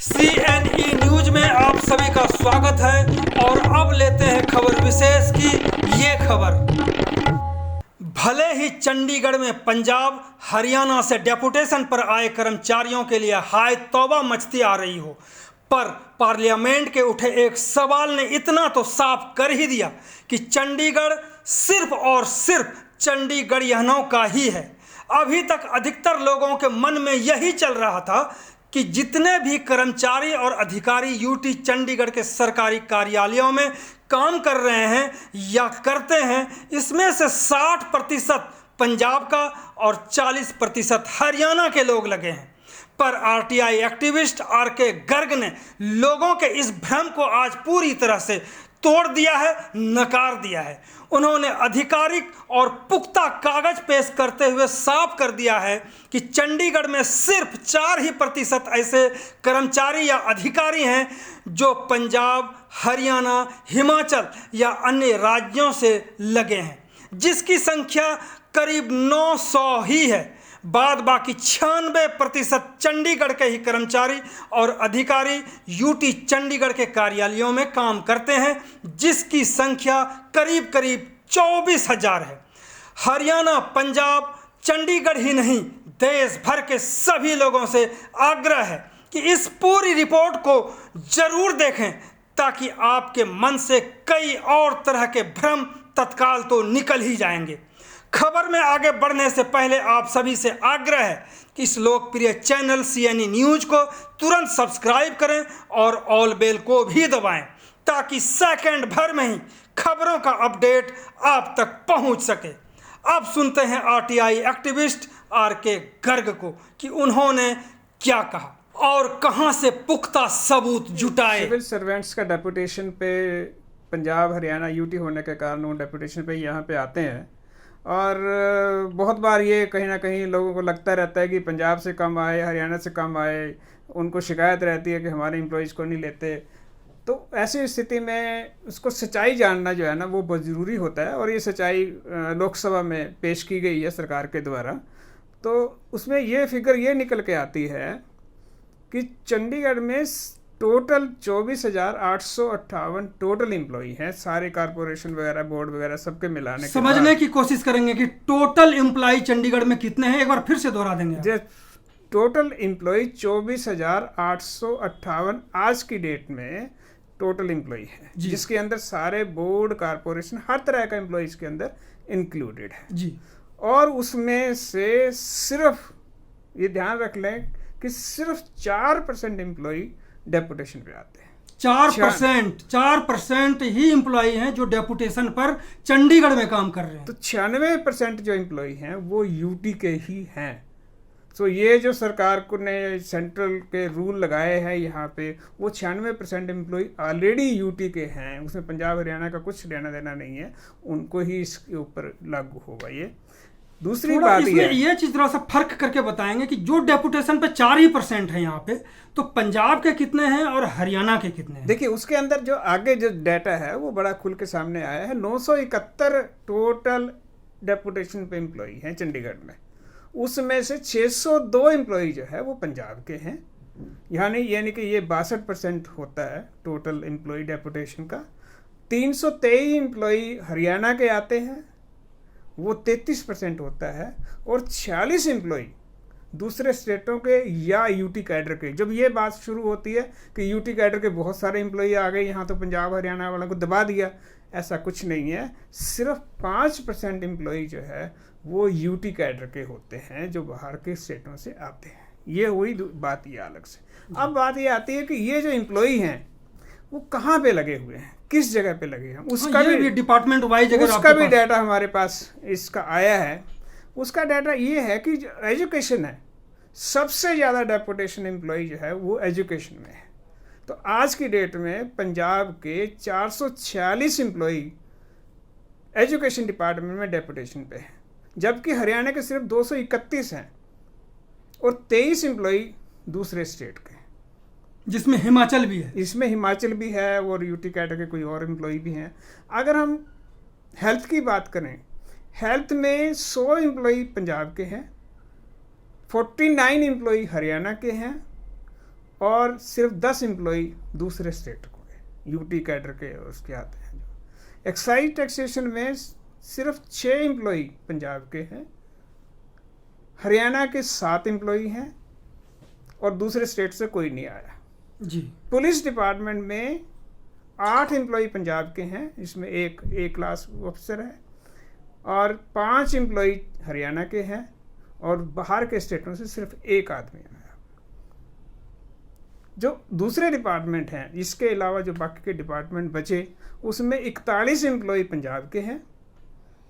CNE news में आप सभी का स्वागत है और अब लेते हैं खबर विशेष की ये खबर। भले ही चंडीगढ़ में पंजाब हरियाणा से डेपुटेशन पर आए कर्मचारियों के लिए हाय तौबा मचती आ रही हो, पर पार्लियामेंट के उठे एक सवाल ने इतना तो साफ कर ही दिया कि चंडीगढ़ सिर्फ और सिर्फ चंडीगढ़ियनों का ही है। अभी तक अधिकतर लोगों के मन में यही चल रहा था कि जितने भी कर्मचारी और अधिकारी यूटी चंडीगढ़ के सरकारी कार्यालयों में काम कर रहे हैं या करते हैं, इसमें से 60% पंजाब का और 40% हरियाणा के लोग लगे हैं। पर आरटीआई एक्टिविस्ट आर.के. गर्ग ने लोगों के इस भ्रम को आज पूरी तरह से तोड़ दिया है, नकार दिया है। उन्होंने आधिकारिक और पुख्ता कागज पेश करते हुए साफ कर दिया है कि चंडीगढ़ में सिर्फ 4% ऐसे कर्मचारी या अधिकारी हैं जो पंजाब, हरियाणा, हिमाचल या अन्य राज्यों से लगे हैं, जिसकी संख्या करीब 900 ही है। बाद बाकी 96% चंडीगढ़ के ही कर्मचारी और अधिकारी यूटी चंडीगढ़ के कार्यालयों में काम करते हैं, जिसकी संख्या करीब 24,000 है। हरियाणा, पंजाब, चंडीगढ़ ही नहीं, देश भर के सभी लोगों से आग्रह है कि इस पूरी रिपोर्ट को जरूर देखें, ताकि आपके मन से कई और तरह के भ्रम तत्काल तो निकल ही जाएंगे। खबर में आगे बढ़ने से पहले आप सभी से आग्रह है कि इस लोकप्रिय चैनल CNE न्यूज को तुरंत सब्सक्राइब करें और ऑल बेल को भी दबाएं, ताकि सेकंड भर में ही खबरों का अपडेट आप तक पहुंच सके। अब सुनते हैं आरटीआई एक्टिविस्ट आर.के. गर्ग को कि उन्होंने क्या कहा और कहां से पुख्ता सबूत जुटाए। सिविल सर्वेंट्स का डेपुटेशन पे पंजाब, हरियाणा, यूटी होने के कारण वो डेपुटेशन पे यहाँ पे आते हैं और बहुत बार ये कहीं ना कहीं लोगों को लगता रहता है कि पंजाब से कम आए, हरियाणा से कम आए, उनको शिकायत रहती है कि हमारे एम्प्लॉयज़ को नहीं लेते। तो ऐसी स्थिति में उसको सच्चाई जानना जो है ना वो बहुत ज़रूरी होता है और ये सच्चाई लोकसभा में पेश की गई है सरकार के द्वारा। तो उसमें ये फिगर ये निकल के आती है कि चंडीगढ़ में टोटल 24,858 टोटल एम्प्लॉई हैं, सारे कारपोरेशन वगैरह, बोर्ड वगैरह सबके मिलाने के समझने की कोशिश करेंगे कि टोटल एम्प्लॉई चंडीगढ़ में कितने हैं, एक बार फिर से दोहरा देंगे। टोटल एम्प्लॉई 24,858 आज की डेट में टोटल एम्प्लॉई है, जिसके अंदर सारे बोर्ड, कारपोरेशन, हर तरह का एम्प्लॉय इसके अंदर इंक्लूडेड है जी। और उसमें से सिर्फ ये ध्यान रख लें कि सिर्फ 4% एम्प्लॉई डेपुटेशन पे आते हैं। 4% ही एम्प्लॉई हैं जो डेपुटेशन पर चंडीगढ़ में काम कर रहे हैं। तो 96% जो एम्प्लॉई हैं वो यूटी के ही हैं। तो ये जो सरकार को ने सेंट्रल के रूल लगाए हैं यहाँ पे, वो 96% एम्प्लॉई ऑलरेडी यूटी के हैं, उसमें पंजाब हरियाणा का कुछ लेना देना नहीं है, उनको ही इसके ऊपर लागू होगा। ये दूसरी बात ये चीज थोड़ा सा फर्क करके बताएंगे कि जो डेपुटेशन पे 4% है यहाँ पे, तो पंजाब के कितने हैं और हरियाणा के कितने हैं। देखिए उसके अंदर जो आगे जो डाटा है वो बड़ा खुल के सामने आया है। 971 टोटल डेपुटेशन पे एम्प्लॉई हैं चंडीगढ़ में, उसमें से 602 एम्प्लॉई जो है वो पंजाब के हैं, यानी कि ये 62% होता है टोटल एम्प्लॉई डेपुटेशन का। 323 एम्प्लॉई हरियाणा के आते हैं, वो 33% होता है, और 46 एम्प्लॉई दूसरे स्टेटों के या यूटी कैडर के। जब ये बात शुरू होती है कि यूटी कैडर के बहुत सारे एम्प्लॉई आ गए यहाँ, तो पंजाब हरियाणा वालों को दबा दिया, ऐसा कुछ नहीं है। सिर्फ 5% एम्प्लॉई जो है वो यूटी कैडर के होते हैं जो बाहर के स्टेटों से आते हैं। ये हुई बात ये अलग से। अब बात ये आती है कि ये जो एम्प्लॉई हैं वो कहाँ पे लगे हुए हैं, किस जगह पे लगे हैं, उसका भी डिपार्टमेंट वाइज उसका भी डाटा हमारे पास इसका आया है। उसका डाटा ये है कि जो एजुकेशन है, सबसे ज़्यादा डेपुटेशन एम्प्लॉई जो है वो एजुकेशन में है। तो आज की डेट में पंजाब के 446 एम्प्लॉई एजुकेशन डिपार्टमेंट में डेपुटेशन पे है, जबकि हरियाणा के सिर्फ 231 हैं और 23 एम्प्लॉई दूसरे स्टेट के, जिसमें हिमाचल भी है। इसमें हिमाचल भी है और यूटी कैडर के कोई और एम्प्लॉई भी हैं। अगर हम हेल्थ की बात करें, हेल्थ में 100 एम्प्लॉई पंजाब के हैं, 49 एम्प्लॉई हरियाणा के हैं और सिर्फ 10 एम्प्लॉई दूसरे स्टेट को है, यूटी कैडर के उसके आते हैं। जो एक्साइज टैक्सेशन में सिर्फ 6 एम्प्लॉई पंजाब के हैं, हरियाणा के 7 एम्प्लॉई हैं और दूसरे स्टेट से कोई नहीं आया जी। पुलिस डिपार्टमेंट में 8 एम्प्लॉई पंजाब के हैं, इसमें एक ए क्लास ऑफिसर है, और 5 एम्प्लॉई हरियाणा के हैं, और बाहर के स्टेटों से सिर्फ एक आदमी आया। जो दूसरे डिपार्टमेंट हैं, इसके अलावा जो बाकी के डिपार्टमेंट बचे, उसमें 41 एम्प्लॉई पंजाब के हैं,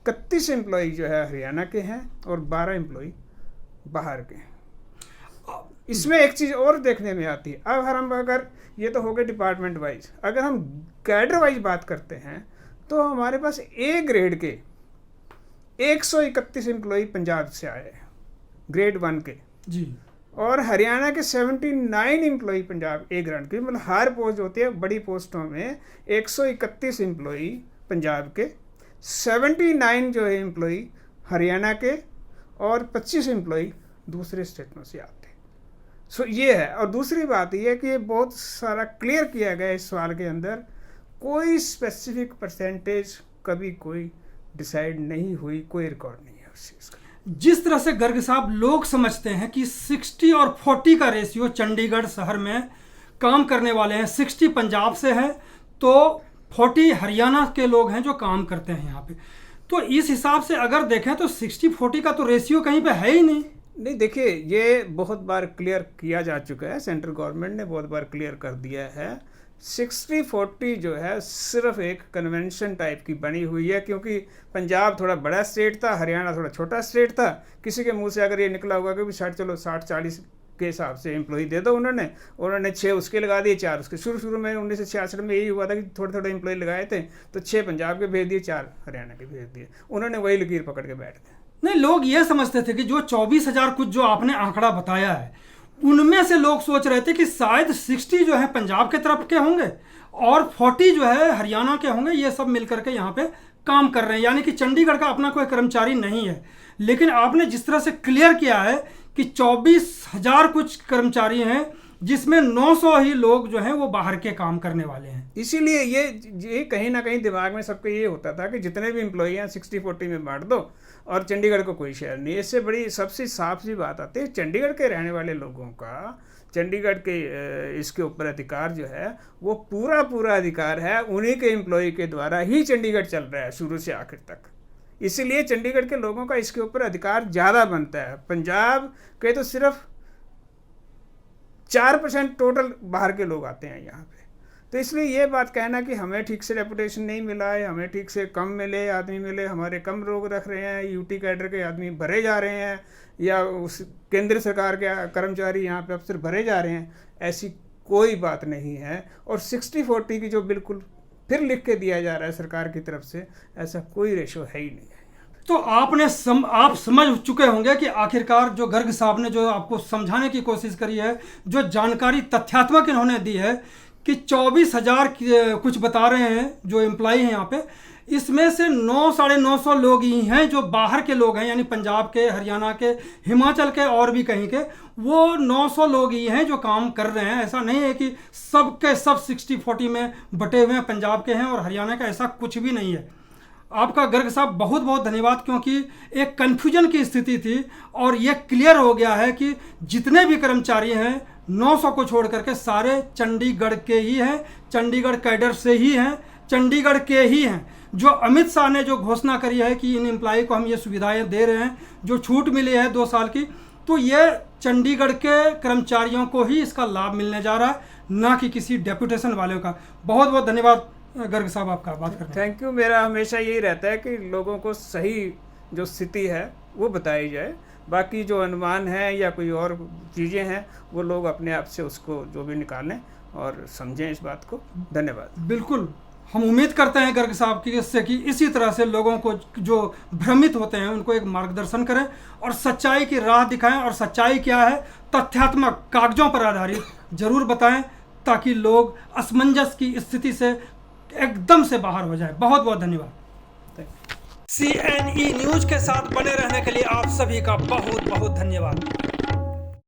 31 एम्प्लॉई जो है हरियाणा के हैं, और 12 एम्प्लॉई बाहर के हैं। इसमें एक चीज़ और देखने में आती है, अब हम अगर ये तो हो गए डिपार्टमेंट वाइज, अगर हम कैडर वाइज बात करते हैं तो हमारे पास ए ग्रेड के 131 एम्प्लॉई पंजाब से आए हैं, ग्रेड 1 के जी, और हरियाणा के 79 एम्प्लॉई पंजाब ए ग्रेड के, मतलब हर पोस्ट होती है बड़ी पोस्टों में 131 एम्प्लॉई पंजाब के, 79 जो है एम्प्लॉई हरियाणा के, और 25 एम्प्लॉई दूसरे स्टेटों से आते हैं। सो ये है। और दूसरी बात ये है कि ये बहुत सारा क्लियर किया गया है इस सवाल के अंदर, कोई स्पेसिफिक परसेंटेज कभी कोई डिसाइड नहीं हुई, कोई रिकॉर्ड नहीं है उस चीज़ का। जिस तरह से गर्ग साहब लोग समझते हैं कि 60 और 40 का रेशियो चंडीगढ़ शहर में काम करने वाले हैं, 60 पंजाब से हैं तो 40 हरियाणा के लोग हैं जो काम करते हैं यहाँ पे, तो इस हिसाब से अगर देखें तो 60-40 का तो रेशियो कहीं पे है ही नहीं। नहीं, देखिए ये बहुत बार क्लियर किया जा चुका है, सेंट्रल गवर्नमेंट ने बहुत बार क्लियर कर दिया है। 60-40 जो है सिर्फ एक कन्वेंशन टाइप की बनी हुई है, क्योंकि पंजाब थोड़ा बड़ा स्टेट था, हरियाणा थोड़ा छोटा स्टेट था। किसी के मुंह से अगर ये निकला होगा कि 60-40 के हिसाब से एम्प्लॉई दे दो, उन्होंने 6 उसके लगा दिए, 4 उसके। शुरू में 1966 में यही हुआ था कि थोड़े थोड़े एम्प्लॉय लगाए थे, तो 6 पंजाब के भेज दिए, 4 हरियाणा के भेज दिए, उन्होंने वही लकीर पकड़ के बैठ गए। नहीं, लोग ये समझते थे कि जो 24,000 कुछ जो आपने आंकड़ा बताया है, उनमें से लोग सोच रहे थे कि शायद 60 जो है पंजाब के तरफ के होंगे और 40 जो है हरियाणा के होंगे, ये सब मिलकर के यहाँ पे काम कर रहे हैं, यानी कि चंडीगढ़ का अपना कोई कर्मचारी नहीं है। लेकिन आपने जिस तरह से क्लियर किया है कि 24,000 कुछ कर्मचारी हैं, जिसमें 900 ही लोग जो हैं वो बाहर के काम करने वाले हैं। इसीलिए ये कहीं ना कहीं दिमाग में सबके ये होता था कि जितने भी एम्प्लॉई हैं 60-40 में बांट दो और चंडीगढ़ को कोई शेयर नहीं। इससे बड़ी सबसे साफ सी बात आती है, चंडीगढ़ के रहने वाले लोगों का चंडीगढ़ के इसके ऊपर अधिकार जो है वो पूरा अधिकार है, उन्हीं के एम्प्लॉय के द्वारा ही चंडीगढ़ चल रहा है शुरू से आखिर तक। इसीलिए चंडीगढ़ के लोगों का इसके ऊपर अधिकार ज़्यादा बनता है। पंजाब के तो सिर्फ 4% टोटल बाहर के लोग आते हैं यहाँ पे, तो इसलिए ये बात कहना कि हमें ठीक से रेपुटेशन नहीं मिला है, हमें ठीक से कम मिले आदमी मिले, हमारे कम लोग रख रहे हैं, यूटी कैडर के आदमी भरे जा रहे हैं, या उस केंद्र सरकार के कर्मचारी यहाँ पे अफसर भरे जा रहे हैं, ऐसी कोई बात नहीं है। और 60-40 की जो बिल्कुल फिर लिख के दिया जा रहा है सरकार की तरफ से, ऐसा कोई रेशो है ही नहीं है। तो आप समझ चुके होंगे कि आखिरकार जो गर्ग साहब ने जो आपको समझाने की कोशिश करी है, जो जानकारी तथ्यात्मक इन्होंने दी है कि 24,000 कुछ बता रहे हैं जो एम्प्लॉय हैं यहाँ पे, इसमें से 900-950 लोग ही हैं जो बाहर के लोग हैं, यानी पंजाब के, हरियाणा के, हिमाचल के और भी कहीं के, वो 900 लोग ही हैं जो काम कर रहे हैं। ऐसा नहीं है कि सब के सब 60-40 में बटे हुए हैं, पंजाब के हैं और हरियाणा का, ऐसा कुछ भी नहीं है। आपका गर्ग साहब बहुत बहुत धन्यवाद, क्योंकि एक कन्फ्यूजन की स्थिति थी और ये क्लियर हो गया है कि जितने भी कर्मचारी हैं 900 को छोड़ करके सारे चंडीगढ़ के ही हैं, चंडीगढ़ कैडर से ही हैं, चंडीगढ़ के ही हैं। जो अमित शाह ने जो घोषणा करी है कि इन एम्प्लॉय को हम ये सुविधाएं दे रहे हैं, जो छूट मिली है 2 साल की, तो ये चंडीगढ़ के कर्मचारियों को ही इसका लाभ मिलने जा रहा है, ना कि किसी डेपुटेशन वालों का। बहुत बहुत धन्यवाद गर्ग साहब, आपका बात करते हैं। Thank you. मेरा हमेशा यही रहता है कि लोगों को सही जो स्थिति है वो बताई जाए, बाकी जो अनुमान है या कोई और चीज़ें हैं वो लोग अपने आप से उसको जो भी निकालें और समझें इस बात को। धन्यवाद। बिल्कुल, हम उम्मीद करते हैं गर्ग साहब की इससे कि इसी तरह से लोगों को जो भ्रमित होते हैं उनको एक मार्गदर्शन करें और सच्चाई की राह दिखाएं, और सच्चाई क्या है तथ्यात्मक कागजों पर आधारित जरूर बताएं, ताकि लोग असमंजस की स्थिति से एकदम से बाहर हो जाए। बहुत बहुत धन्यवाद। CNE न्यूज के साथ बने रहने के लिए आप सभी का बहुत बहुत धन्यवाद।